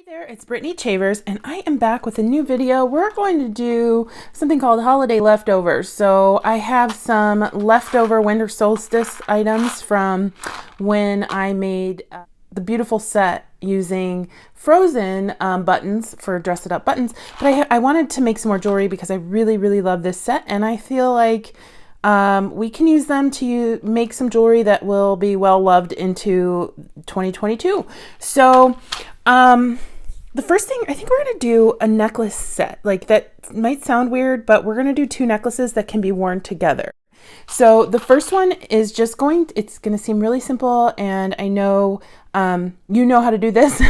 Hey there, it's Brittany Chavers, and I am back with a new video. We're going to do something called holiday leftovers. So I have some leftover winter solstice items from when I made the beautiful set using frozen buttons for dress it up buttons. But I wanted to make some more jewelry because I really love this set, and I feel like we can use them to make some jewelry that will be well loved into 2022. So the first thing, I think we're going to do a necklace set. Like, that might sound weird, but we're going to do two necklaces that can be worn together. So the first one is just it's going to seem really simple, and I know you know how to do this,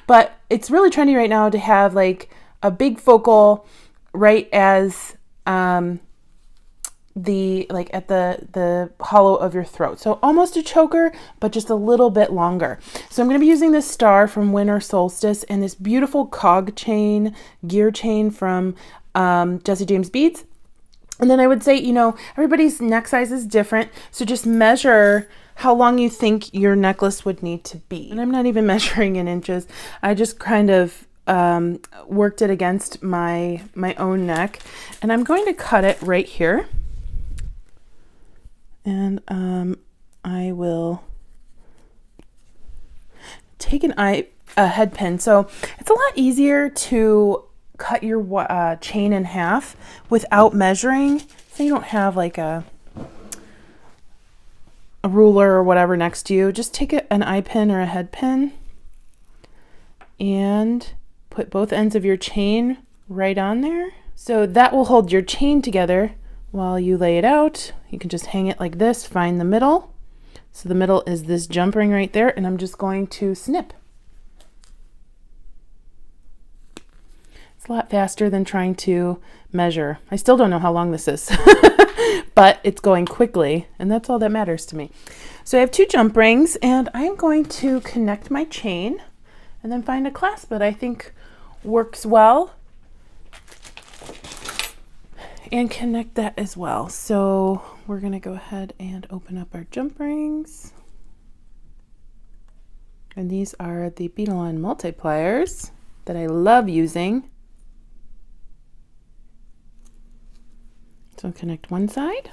but it's really trendy right now to have like a big focal right as at the hollow of your throat. So almost a choker, but just a little bit longer. So I'm going to be using this star from Winter Solstice and this beautiful cog chain, gear chain from Jesse James Beads. And then I would say, everybody's neck size is different. So just measure how long you think your necklace would need to be. And I'm not even measuring in inches. I just kind of worked it against my own neck. And I'm going to cut it right here. And I will take a head pin. So it's a lot easier to cut your chain in half without measuring. So you don't have like a ruler or whatever next to you. Just take an eye pin or a head pin and put both ends of your chain right on there. So that will hold your chain together while you lay it out. You can just hang it like this, find the middle. So the middle is this jump ring right there, and I'm just going to snip. It's a lot faster than trying to measure. I still don't know how long this is, but it's going quickly, and that's all that matters to me. So I have two jump rings, and I'm going to connect my chain and then find a clasp that I think works well and connect that as well. So we're going to go ahead and open up our jump rings. And these are the bead-on multipliers that I love using. So connect one side.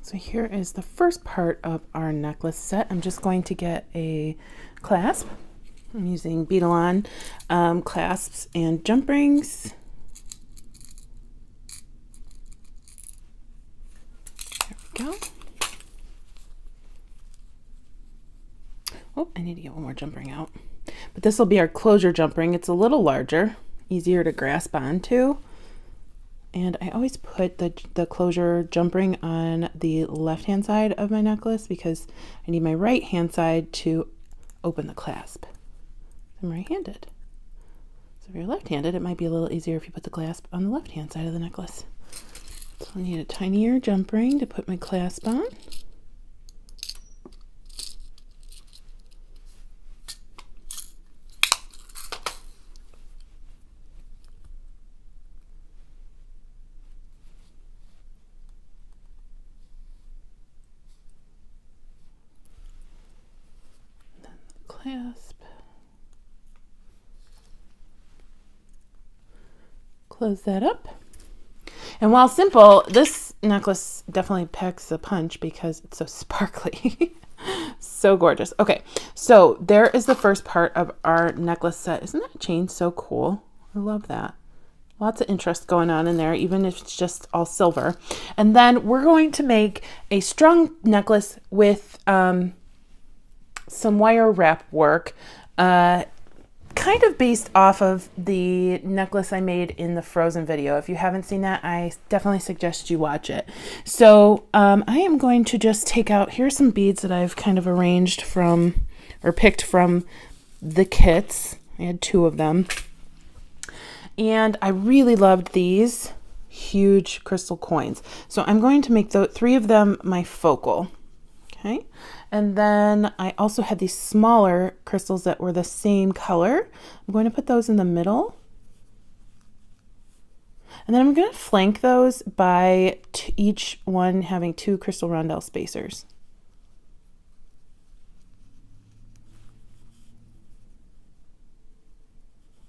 So here is the first part of our necklace set. I'm just going to get a clasp. I'm using bead-on clasps and jump rings. There we go. Oh, I need to get one more jump ring out. But this will be our closure jump ring. It's a little larger, easier to grasp onto. And I always put the closure jump ring on the left-hand side of my necklace because I need my right-hand side to open the clasp. I'm right-handed. So if you're left-handed, it might be a little easier if you put the clasp on the left-hand side of the necklace. So I need a tinier jump ring to put my clasp on. Clasp, close that up, and while simple, this necklace definitely packs a punch because it's so sparkly. So gorgeous. Okay, so there is the first part of our necklace set. Isn't that chain so cool? I love that. Lots of interest going on in there, even if it's just all silver. And then we're going to make a strung necklace with some wire wrap work, kind of based off of the necklace I made in the Frozen video. If you haven't seen that, I definitely suggest you watch it. So I am going to just take out, here's some beads that I've kind of arranged from, or picked from the kits. I had two of them. And I really loved these. huge crystal coins. So I'm going to make the 3 of them my focal. Okay, and then I also had these smaller crystals that were the same color. I'm going to put those in the middle. And then I'm going to flank those by each one having 2 crystal rondelle spacers.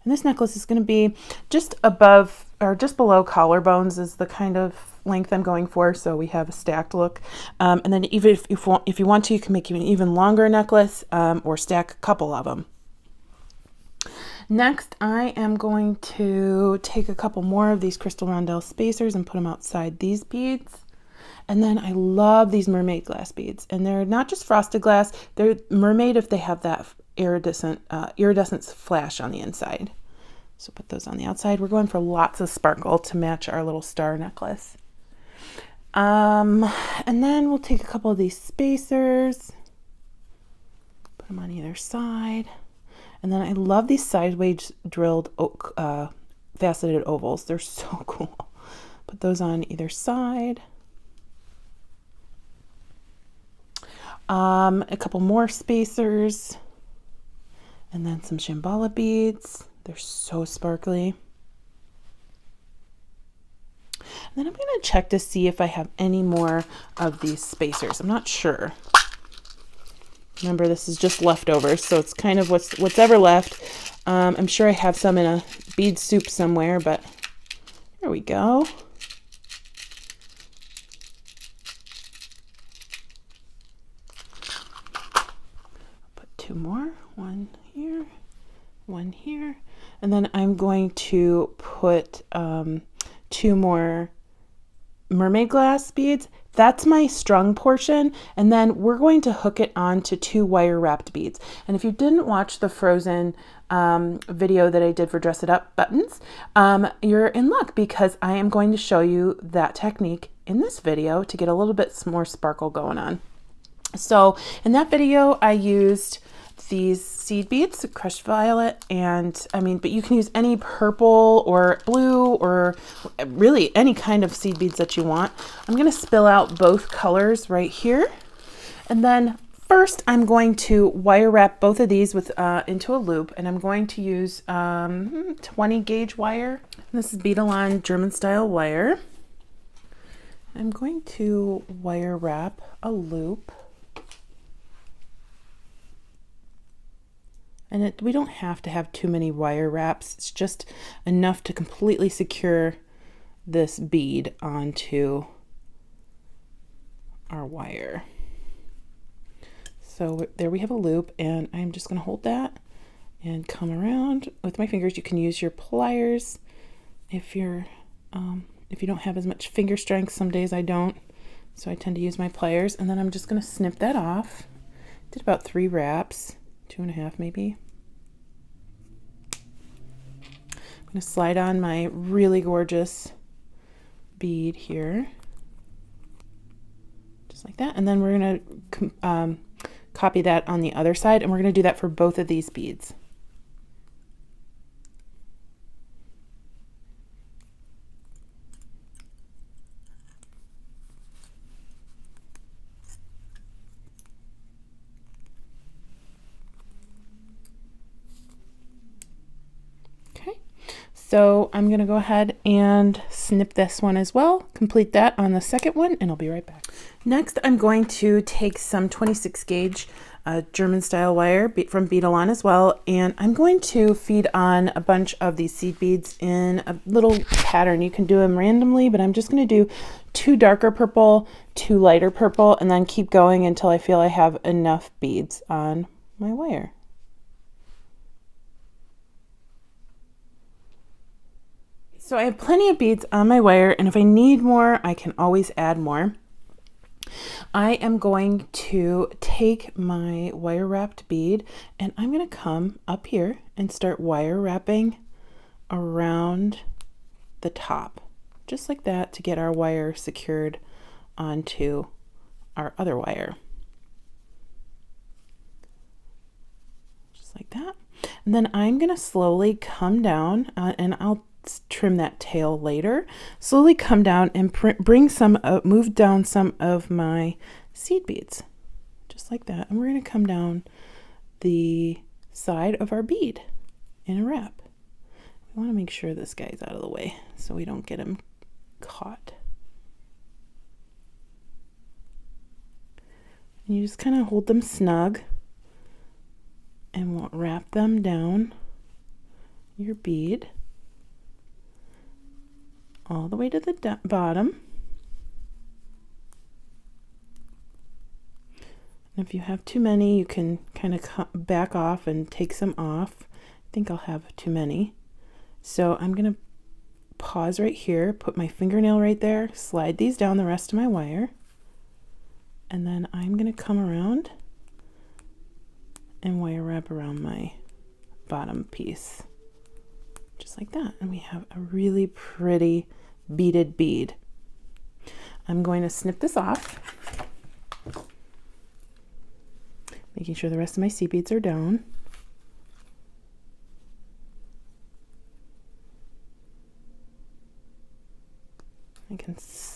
And this necklace is going to be just above or just below collarbones is the kind of length I'm going for. So we have a stacked look. And then even if you want to, you can make an even longer necklace or stack a couple of them. Next, I am going to take a couple more of these crystal rondelle spacers and put them outside these beads. And then I love these mermaid glass beads. And they're not just frosted glass, they're mermaid if they have that iridescent flash on the inside. So put those on the outside. We're going for lots of sparkle to match our little star necklace. And then we'll take a couple of these spacers, put them on either side. And then I love these sideways drilled faceted ovals. They're so cool. Put those on either side. A couple more spacers. And then some Shambhala beads. They're so sparkly. And then I'm going to check to see if I have any more of these spacers. I'm not sure. Remember, this is just leftovers, so it's kind of what's ever left. I'm sure I have some in a bead soup somewhere, but here we go. Put 2 more, one here, one here, and then I'm going to put 2 more mermaid glass beads. That's my strung portion, and then we're going to hook it onto 2 wire wrapped beads. And if you didn't watch the Frozen video that I did for Dress It Up buttons, you're in luck because I am going to show you that technique in this video to get a little bit more sparkle going on. So in that video, I used these seed beads, crushed violet, and but you can use any purple or blue or really any kind of seed beads that you want. I'm going to spill out both colors right here. And then first I'm going to wire wrap both of these with into a loop, and I'm going to use 20 gauge wire. This is Beadalon German style wire. I'm going to wire wrap a loop. And we don't have to have too many wire wraps. It's just enough to completely secure this bead onto our wire. So there we have a loop, and I'm just going to hold that and come around with my fingers. You can use your pliers if you don't have as much finger strength. Some days I don't, so I tend to use my pliers. And then I'm just going to snip that off. Did about 3 wraps. 2.5 maybe. I'm going to slide on my really gorgeous bead here, just like that, and then we're going to copy that on the other side, and we're going to do that for both of these beads. So I'm going to go ahead and snip this one as well, complete that on the second one, and I'll be right back. Next, I'm going to take some 26 gauge German style wire from Beadalon as well, and I'm going to feed on a bunch of these seed beads in a little pattern. You can do them randomly, but I'm just going to do 2 darker purple, 2 lighter purple, and then keep going until I feel I have enough beads on my wire. So I have plenty of beads on my wire, and if I need more, I can always add more. I am going to take my wire wrapped bead, and I'm going to come up here and start wire wrapping around the top, just like that, to get our wire secured onto our other wire. Just like that. And then I'm going to slowly come down, and I'll trim that tail later. Slowly come down and move down some of my seed beads, just like that. And we're going to come down the side of our bead in a wrap. We want to make sure this guy's out of the way so we don't get him caught. And you just kind of hold them snug and we'll wrap them down your bead all the way to the bottom. And if you have too many, you can kind of back off and take some off. I think I'll have too many. So I'm going to pause right here, put my fingernail right there, slide these down the rest of my wire, and then I'm going to come around and wire wrap around my bottom piece, just like that. And we have a really pretty beaded bead. I'm going to snip this off, making sure the rest of my seed beads are down.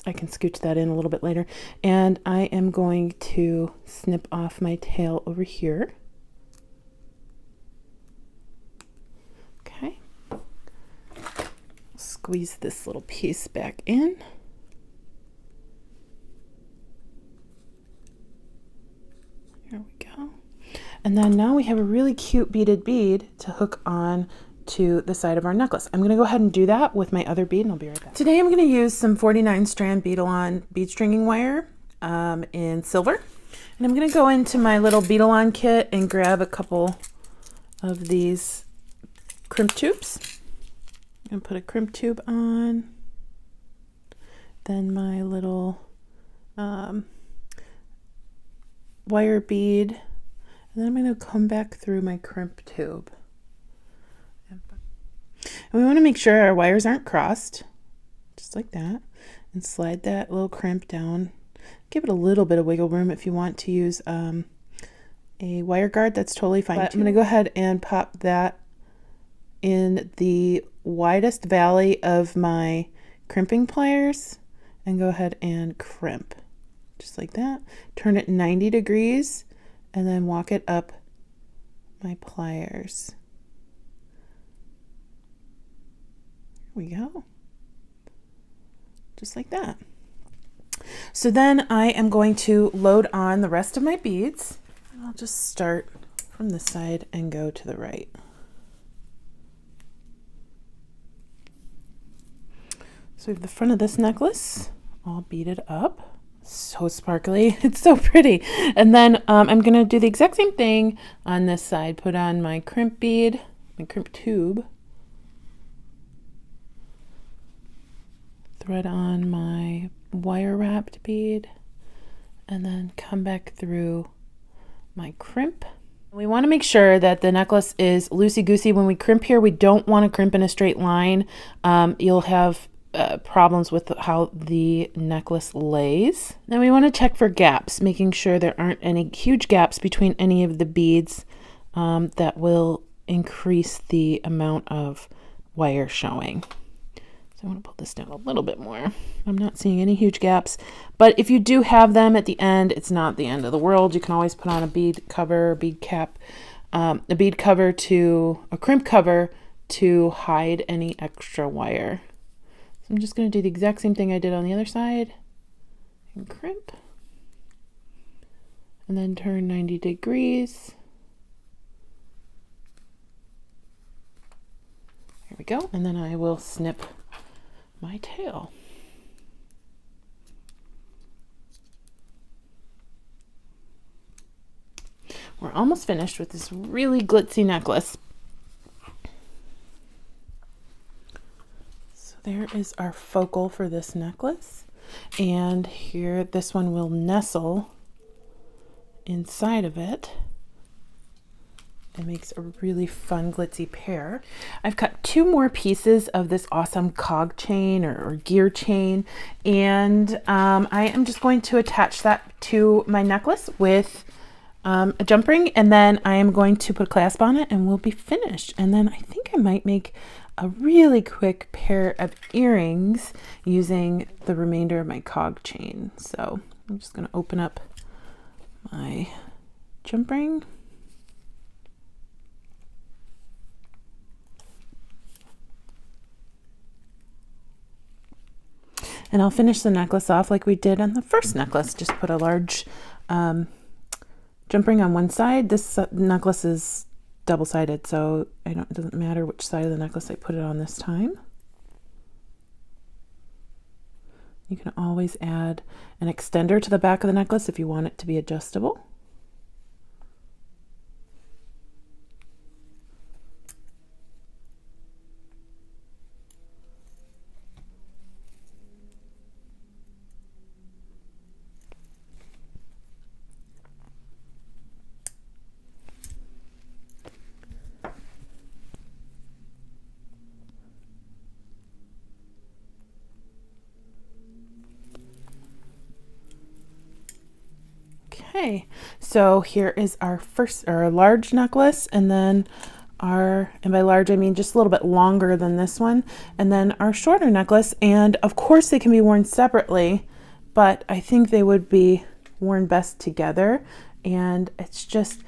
I can scooch that in a little bit later. And I am going to snip off my tail over here. Okay. Squeeze this little piece back in. There we go. And then now we have a really cute beaded bead to hook on to the side of our necklace. I'm going to go ahead and do that with my other bead and I'll be right back. Today I'm going to use some 49-strand bead-along bead stringing wire in silver. And I'm going to go into my little bead-along kit and grab a couple of these crimp tubes. I'm going to put a crimp tube on, then my little wire bead, and then I'm going to come back through my crimp tube. And we want to make sure our wires aren't crossed, just like that, and slide that little crimp down. Give it a little bit of wiggle room. If you want to use a wire guard, that's totally fine. But I'm going to go ahead and pop that in the widest valley of my crimping pliers and go ahead and crimp, just like that. Turn it 90 degrees and then walk it up my pliers. We go, just like that. So then I am going to load on the rest of my beads. I'll just start from this side and go to the right. So we have the front of this necklace all beaded up. So sparkly, it's so pretty. And then I'm gonna do the exact same thing on this side. Put on my crimp bead, my crimp tube, thread on my wire wrapped bead, and then come back through my crimp. We want to make sure that the necklace is loosey-goosey. When we crimp here, we don't want to crimp in a straight line. You'll have problems with how the necklace lays. Then we want to check for gaps, making sure there aren't any huge gaps between any of the beads that will increase the amount of wire showing. I want to pull this down a little bit more. I'm not seeing any huge gaps, but if you do have them at the end, it's not the end of the world. You can always put on a bead cover, bead cap, a bead cover to a crimp cover to hide any extra wire. So I'm just going to do the exact same thing I did on the other side and crimp, and then turn 90 degrees. There we go. And then I will snip my tail. We're almost finished with this really glitzy necklace. So there is our focal for this necklace, and here this one will nestle inside of it. It makes a really fun glitzy pair. I've cut 2 more pieces of this awesome cog chain or gear chain, and I am just going to attach that to my necklace with a jump ring, and then I am going to put a clasp on it and we'll be finished. And then I think I might make a really quick pair of earrings using the remainder of my cog chain. So I'm just going to open up my jump ring. And I'll finish the necklace off like we did on the first necklace. Just put a large jump ring on one side. This necklace is double-sided, so it doesn't matter which side of the necklace I put it on this time. You can always add an extender to the back of the necklace if you want it to be adjustable. Okay, so here is our large necklace, and then and by large I mean just a little bit longer than this one, and then our shorter necklace. And of course they can be worn separately, but I think they would be worn best together, and it's just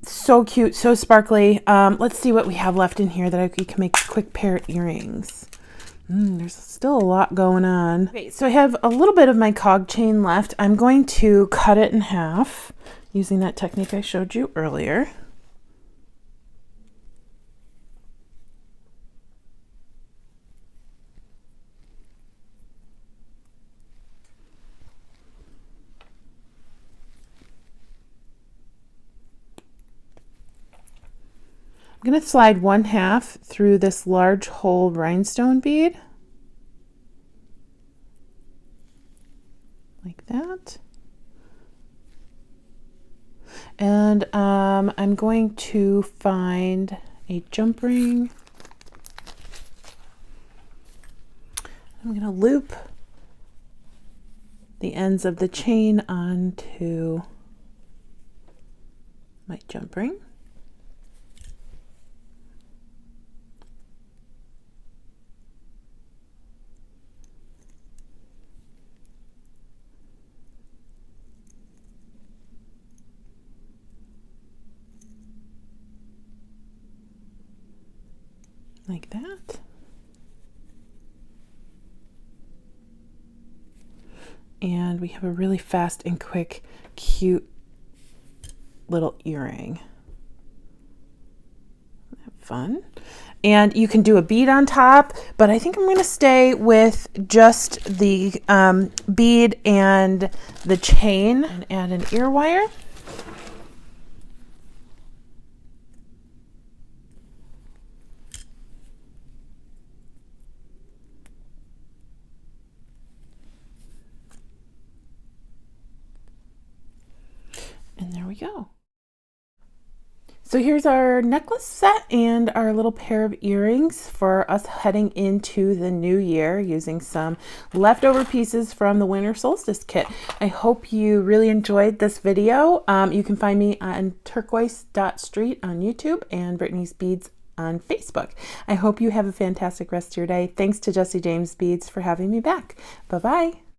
so cute, so sparkly. Let's see what we have left in here that we can make a quick pair of earrings. There's still a lot going on. Okay, so I have a little bit of my cog chain left. I'm going to cut it in half using that technique I showed you earlier. I'm going to slide 1/2 through this large hole rhinestone bead, like that. And I'm going to find a jump ring. I'm going to loop the ends of the chain onto my jump ring. Like that. And we have a really fast and quick, cute little earring. Fun. And you can do a bead on top, but I think I'm going to stay with just the bead and the chain and add an ear wire. And there we go. So here's our necklace set and our little pair of earrings for us heading into the new year using some leftover pieces from the winter solstice kit. I hope you really enjoyed this video. You can find me on turquoise.street on YouTube and Brittany's Beads on Facebook. I hope you have a fantastic rest of your day. Thanks to Jesse James Beads for having me back. Bye-bye.